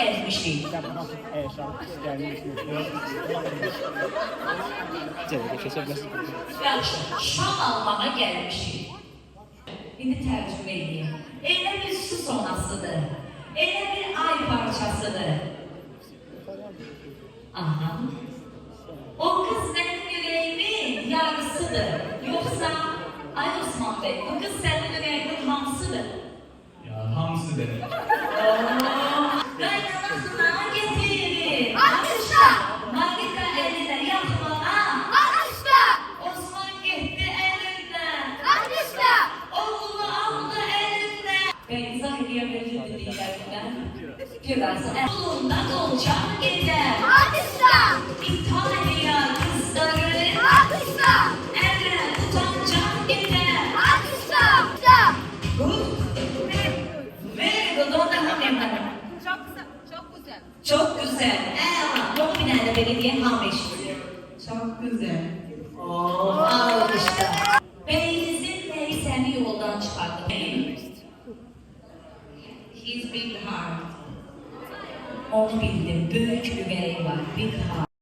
gelmişik. Yaxşı, şam almağa gəlmişik. İndi tərcümə edeyim. Elə bir su sonasıdır. Elə bir ay parçasıdır. Aha. O kız mənim yüreğimin yarısıdır. Yoksa, ay Osman Bey, bu kız senin yüreğinin hamsıdır. Ya hamısı demek. Kaynanasına getirir. Alkışlar. Marika eline yapmağa. Alkışlar! Osman gitti elinden. Alkışlar! Oğlunu aldı elinden. Ben izah edebilirdim dinlerken. Biraz yolunda dolacak gider. Alkışlar! İtalya kızları. Alkışlar! Evren utanacak gider. Alkışlar! Very good. Ondan hemen. Çok güzel, çok güzel. Çok güzel. Yok bir tane belediye kalmış. Çok güzel. Alkışlar. Beyinizin neyi seni yoldan çıkardı? His big heart. Onu bildim. Büyük yüreği var. Big heart.